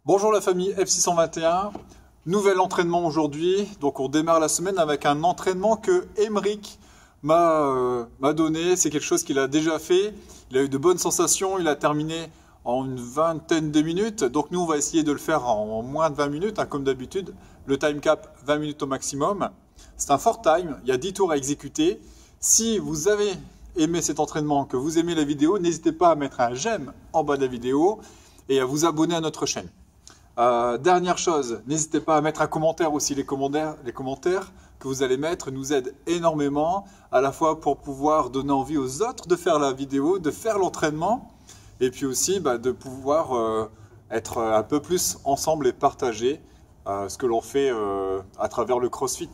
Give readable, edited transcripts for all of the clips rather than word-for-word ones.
Bonjour la famille F621, nouvel entraînement aujourd'hui. Donc on démarre la semaine avec un entraînement que Emeric m'a donné. C'est quelque chose qu'il a déjà fait. Il a eu de bonnes sensations, il a terminé en une vingtaine de minutes. Donc nous on va essayer de le faire en moins de 20 minutes, hein, comme d'habitude. Le time cap 20 minutes au maximum. C'est un fort time, il y a 10 tours à exécuter. Si vous avez aimé cet entraînement, que vous aimez la vidéo, n'hésitez pas à mettre un j'aime en bas de la vidéo et à vous abonner à notre chaîne. Dernière chose, n'hésitez pas à mettre un commentaire aussi. Les commentaires que vous allez mettre nous aident énormément, à la fois pour pouvoir donner envie aux autres de faire la vidéo, de faire l'entraînement, et puis aussi de pouvoir être un peu plus ensemble et partager ce que l'on fait à travers le CrossFit.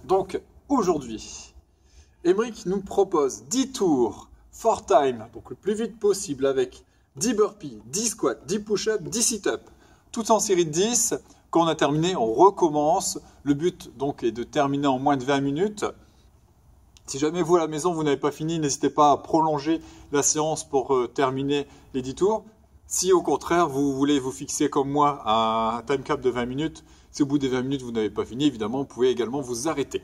Donc aujourd'hui, Emeric nous propose 10 tours for time, donc le plus vite possible, avec 10 burpees, 10 squats, 10 push-ups, 10 sit-ups, tout en série de 10. Quand on a terminé, on recommence. Le but donc est de terminer en moins de 20 minutes. Si jamais vous à la maison, vous n'avez pas fini, n'hésitez pas à prolonger la séance pour terminer les 10 tours. Si au contraire, vous voulez vous fixer comme moi un time cap de 20 minutes, si au bout des 20 minutes, vous n'avez pas fini, évidemment, vous pouvez également vous arrêter.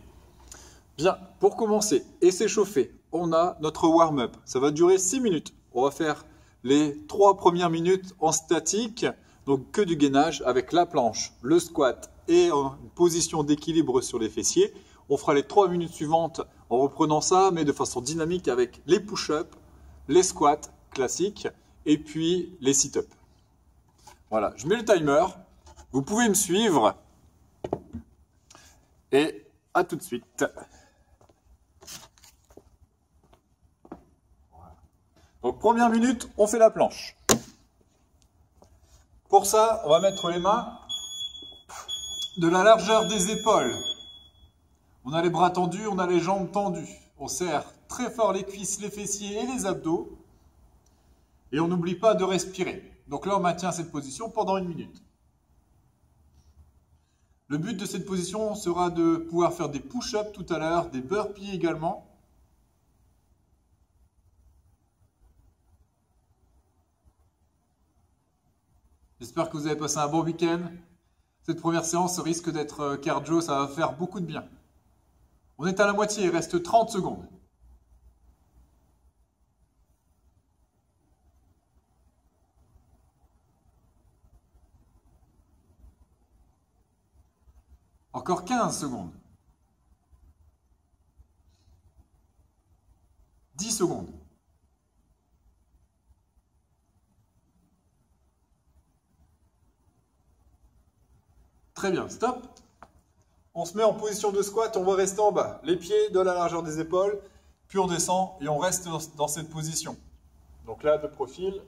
Bien, pour commencer et s'échauffer, on a notre warm-up. Ça va durer 6 minutes. On va faire les 3 premières minutes en statique, donc que du gainage avec la planche, le squat et en position d'équilibre sur les fessiers. On fera les 3 minutes suivantes en reprenant ça, mais de façon dynamique avec les push-ups, les squats classiques et puis les sit-ups. Voilà, je mets le timer. Vous pouvez me suivre et à tout de suite. Donc première minute, on fait la planche. Pour ça, on va mettre les mains de la largeur des épaules. On a les bras tendus, on a les jambes tendues. On serre très fort les cuisses, les fessiers et les abdos. Et on n'oublie pas de respirer. Donc là, on maintient cette position pendant 1 minute. Le but de cette position sera de pouvoir faire des push-ups tout à l'heure, des burpees également. J'espère que vous avez passé un bon week-end. Cette première séance risque d'être cardio, ça va faire beaucoup de bien. On est à la moitié, il reste 30 secondes. Encore 15 secondes. 10 secondes. Très bien, stop. On se met en position de squat, on va rester en bas. Les pieds de la largeur des épaules, puis on descend et on reste dans cette position. Donc là, de profil.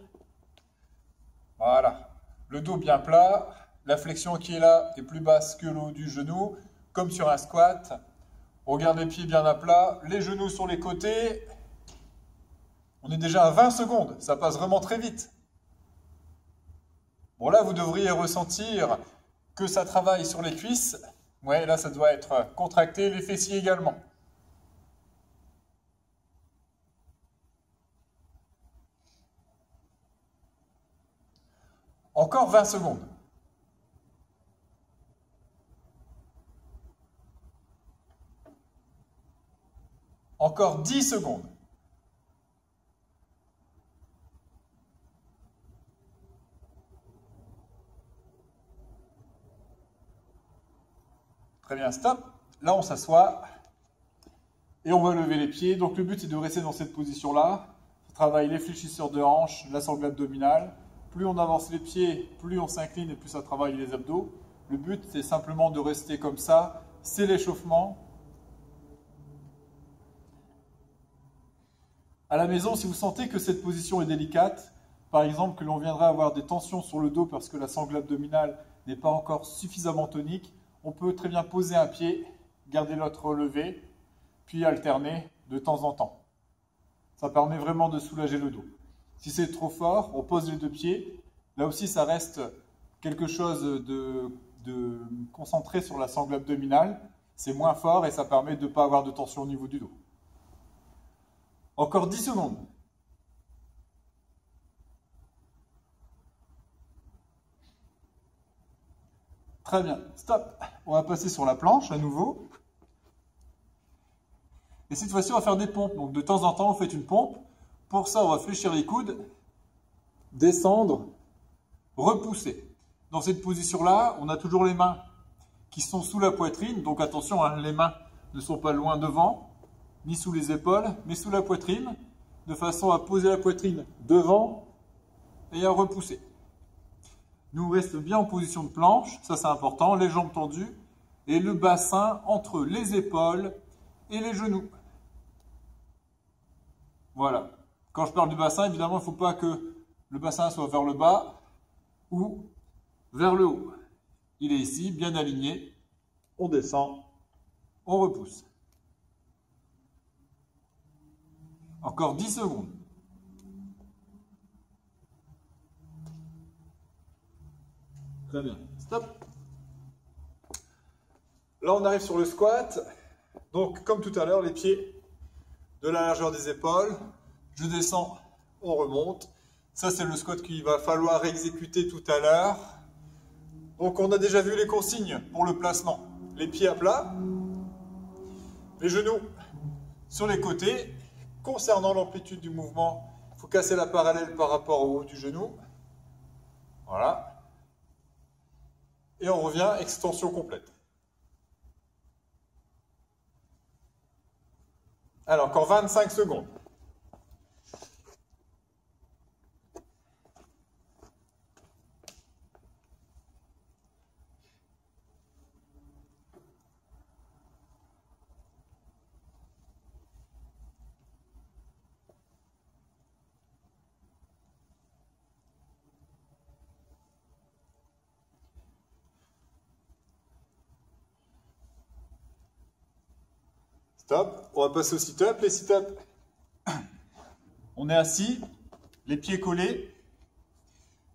Voilà. Le dos bien plat. La flexion qui est là est plus basse que le haut du genou, comme sur un squat. On garde les pieds bien à plat, les genoux sur les côtés. On est déjà à 20 secondes, ça passe vraiment très vite. Bon là, vous devriez ressentir que ça travaille sur les cuisses. Ouais, là, ça doit être contracté, les fessiers également. Encore 20 secondes. Encore 10 secondes. Très bien, stop. Là, on s'assoit et on va lever les pieds. Donc, le but, c'est de rester dans cette position-là. On travaille les fléchisseurs de hanches, la sangle abdominale. Plus on avance les pieds, plus on s'incline et plus ça travaille les abdos. Le but, c'est simplement de rester comme ça. C'est l'échauffement. À la maison, si vous sentez que cette position est délicate, par exemple que l'on viendra avoir des tensions sur le dos parce que la sangle abdominale n'est pas encore suffisamment tonique, on peut très bien poser un pied, garder l'autre relevé, puis alterner de temps en temps. Ça permet vraiment de soulager le dos. Si c'est trop fort, on pose les 2 pieds. Là aussi, ça reste quelque chose de concentré sur la sangle abdominale. C'est moins fort et ça permet de ne pas avoir de tension au niveau du dos. Encore 10 secondes. Très bien. Stop. On va passer sur la planche à nouveau. Et cette fois-ci, on va faire des pompes. Donc de temps en temps, vous faites une pompe. Pour ça, on va fléchir les coudes, descendre, repousser. Dans cette position-là, on a toujours les mains qui sont sous la poitrine. Donc attention, hein, les mains ne sont pas loin devant, ni sous les épaules, mais sous la poitrine, de façon à poser la poitrine devant et à repousser. Nous restons bien en position de planche, ça c'est important, les jambes tendues et le bassin entre les épaules et les genoux. Voilà. Quand je parle du bassin, évidemment, il ne faut pas que le bassin soit vers le bas ou vers le haut. Il est ici, bien aligné. On descend, on repousse. Encore 10 secondes. Très bien. Stop. Là, on arrive sur le squat. Donc, comme tout à l'heure, les pieds de la largeur des épaules. Je descends, on remonte. Ça, c'est le squat qu'il va falloir exécuter tout à l'heure. Donc, on a déjà vu les consignes pour le placement. Les pieds à plat, les genoux sur les côtés. Concernant l'amplitude du mouvement, il faut casser la parallèle par rapport au haut du genou. Voilà. Et on revient, extension complète. Alors, encore 25 secondes. Stop. On va passer au sit-up. Les sit-up, on est assis, les pieds collés,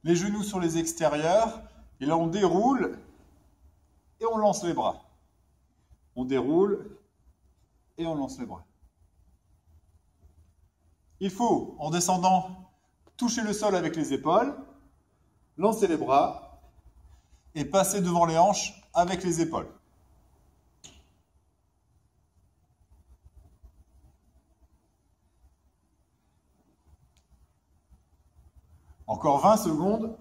les genoux sur les extérieurs. Et là, on déroule et on lance les bras. On déroule et on lance les bras. Il faut, en descendant, toucher le sol avec les épaules, lancer les bras et passer devant les hanches avec les épaules. Encore 20 secondes.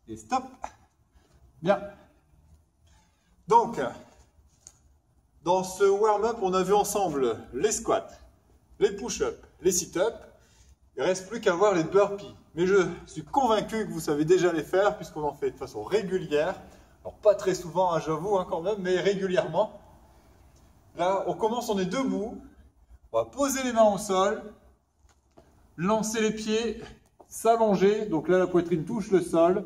Et stop. Bien. Donc, dans ce warm-up, on a vu ensemble les squats, les push-ups, les sit-ups. Il ne reste plus qu'à voir les burpees. Mais je suis convaincu que vous savez déjà les faire puisqu'on en fait de façon régulière. Alors pas très souvent, hein, j'avoue quand même, mais régulièrement. Là, on commence, on est debout. On va poser les mains au sol, lancer les pieds, s'allonger. Donc là, la poitrine touche le sol.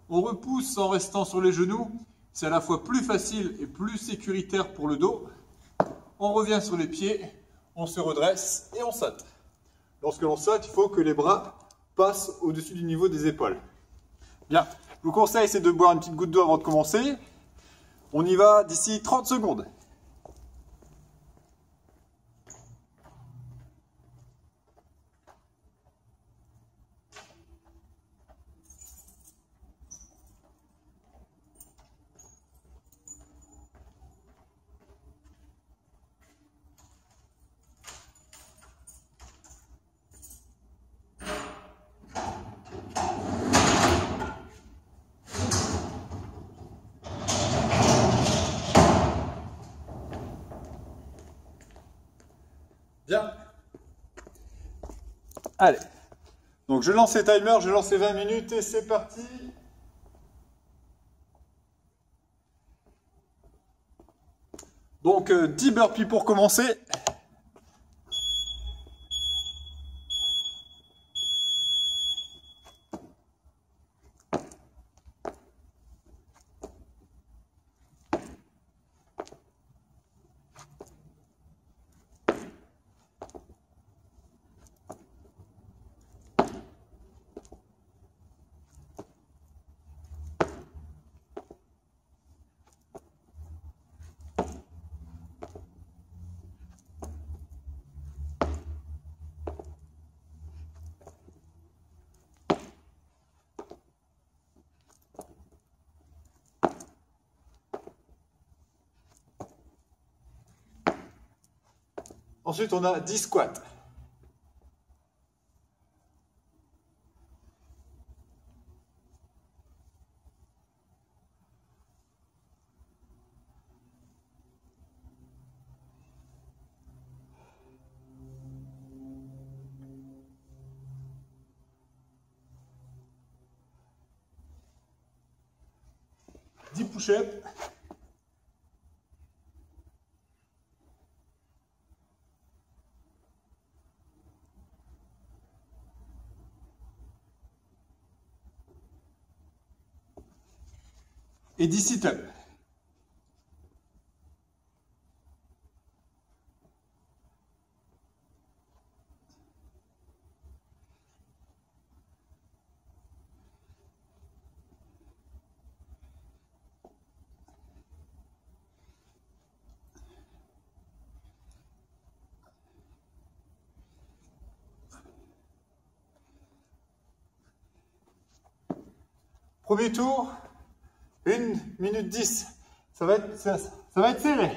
On repousse en restant sur les genoux. C'est à la fois plus facile et plus sécuritaire pour le dos. On revient sur les pieds, on se redresse et on saute. Lorsque l'on saute, il faut que les bras passent au-dessus du niveau des épaules. Bien, je vous conseille, c'est de boire une petite goutte d'eau avant de commencer. On y va d'ici 30 secondes. Bien. Allez. Donc je lance les timers, je lance les 20 minutes et c'est parti. Donc 10 burpees pour commencer. Ensuite, on a 10 squats. Push-up. Et 10 sit-ups. Premier tour, 1 minute 10. Ça va être serré.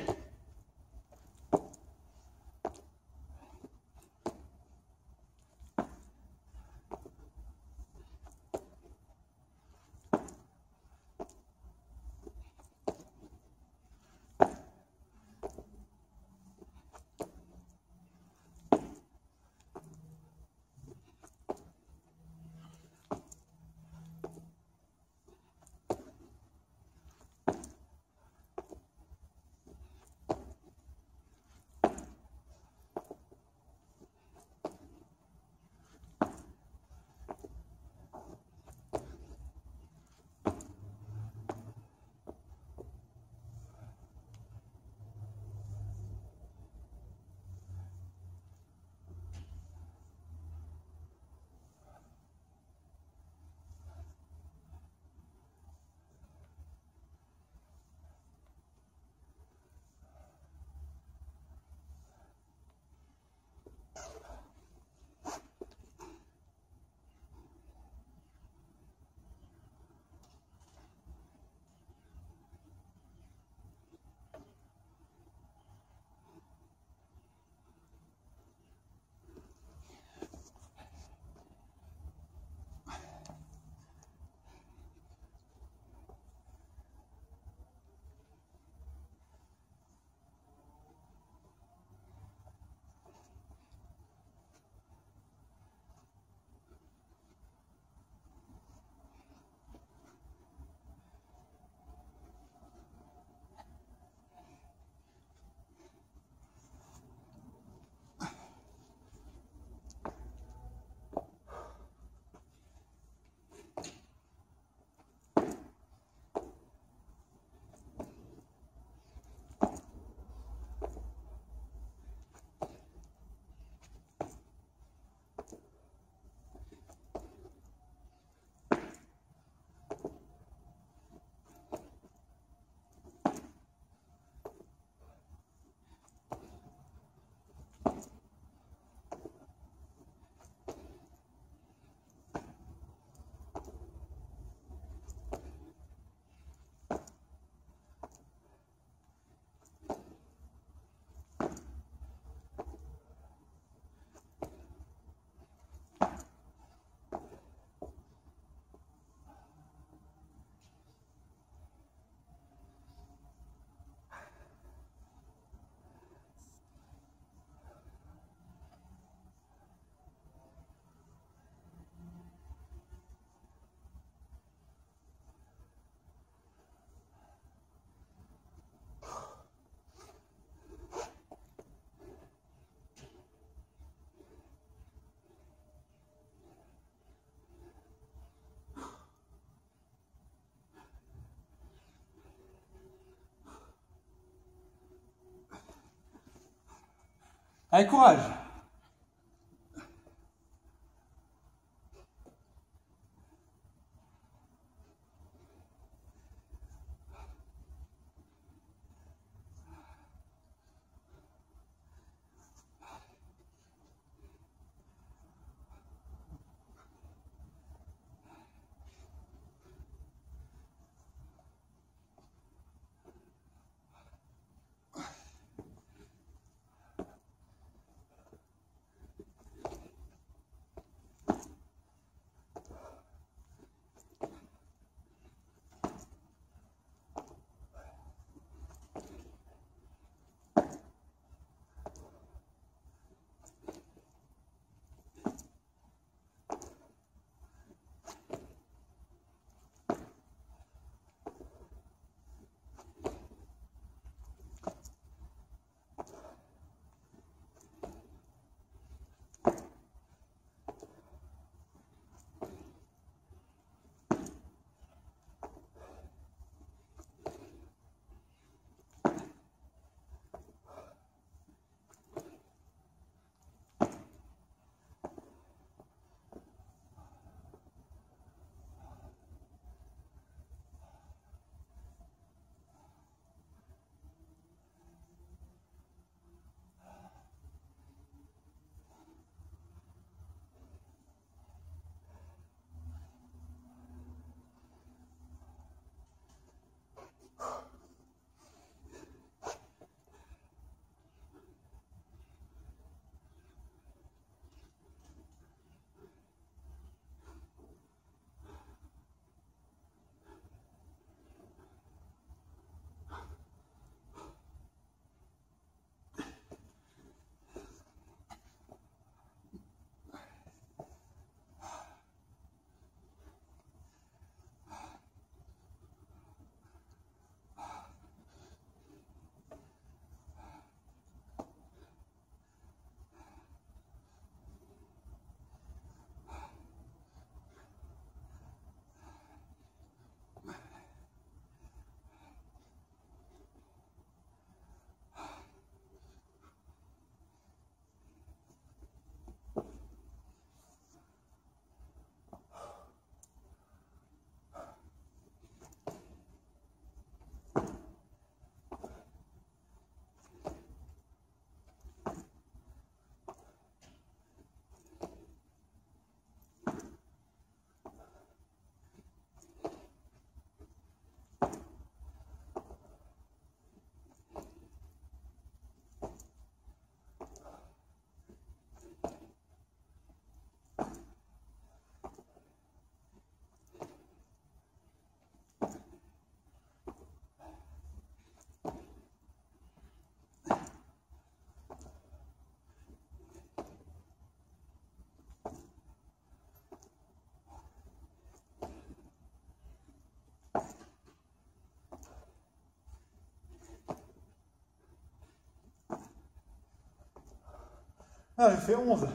Allez, courage! Ah, j'ai fait 11.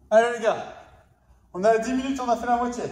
Allez les gars, on est à 10 minutes, on a fait la moitié.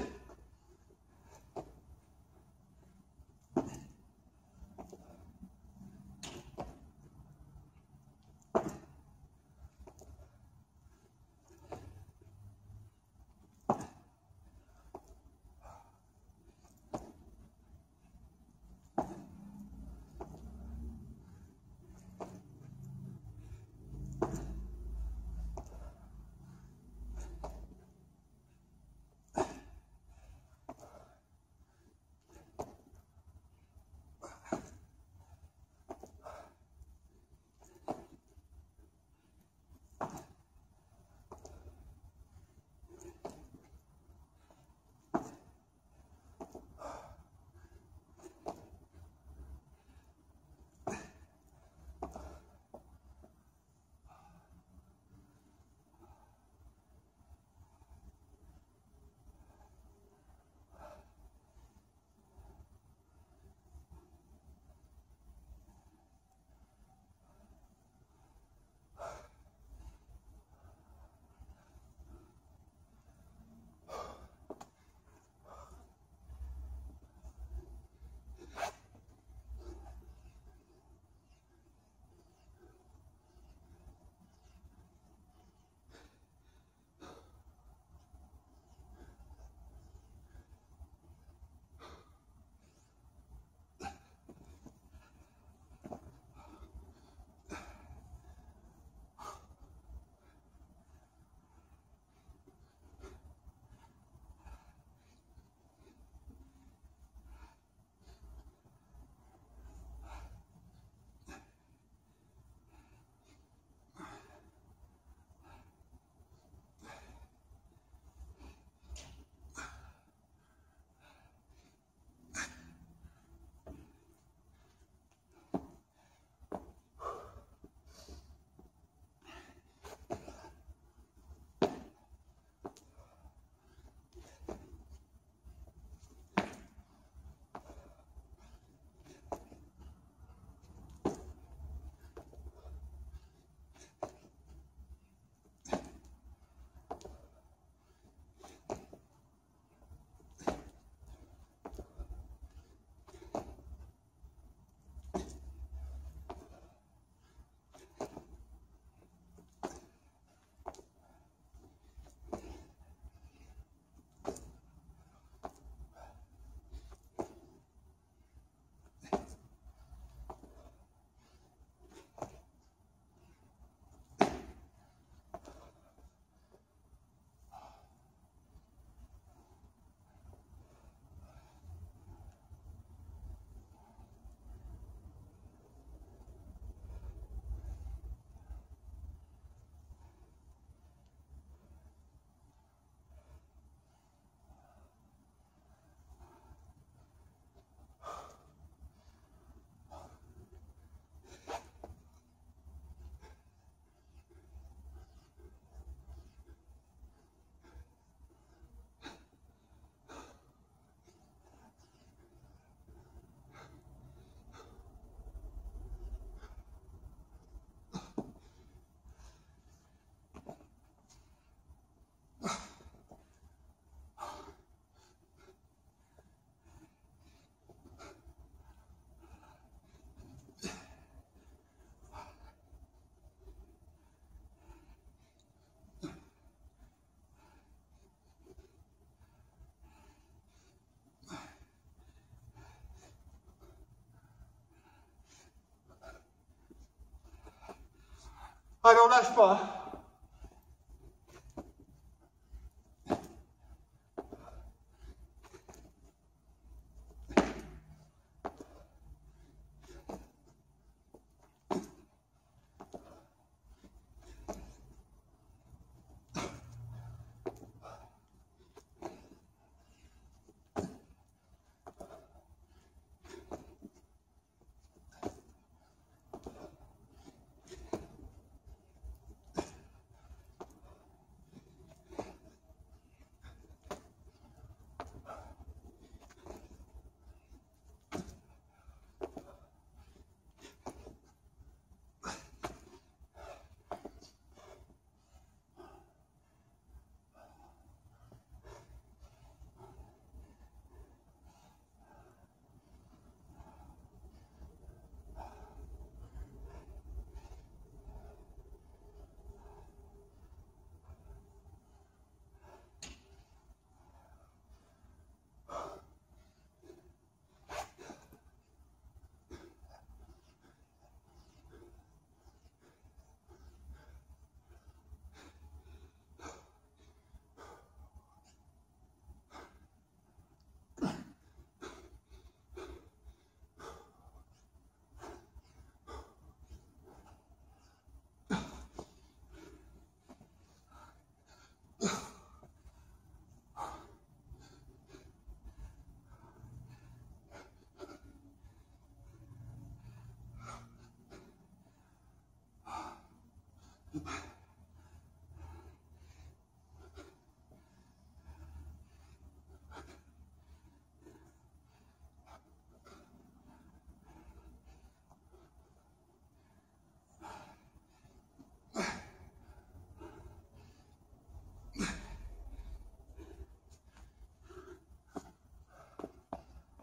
Allez, on lâche pas.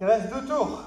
Il reste 2 tours.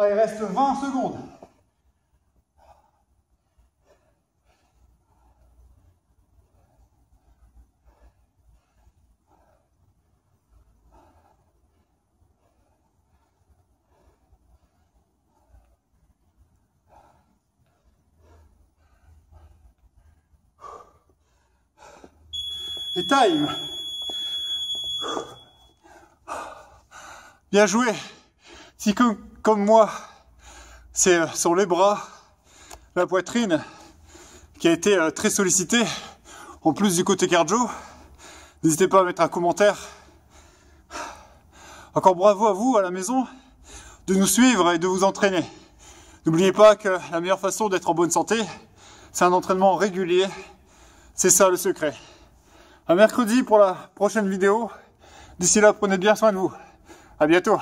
Allez, il reste 20 secondes. Et time. Bien joué. Si comme moi, c'est sur les bras, la poitrine qui a été très sollicitée, en plus du côté cardio, n'hésitez pas à mettre un commentaire. Encore bravo à vous à la maison de nous suivre et de vous entraîner. N'oubliez pas que la meilleure façon d'être en bonne santé, c'est un entraînement régulier. C'est ça le secret. À mercredi pour la prochaine vidéo. D'ici là, prenez bien soin de vous. À bientôt.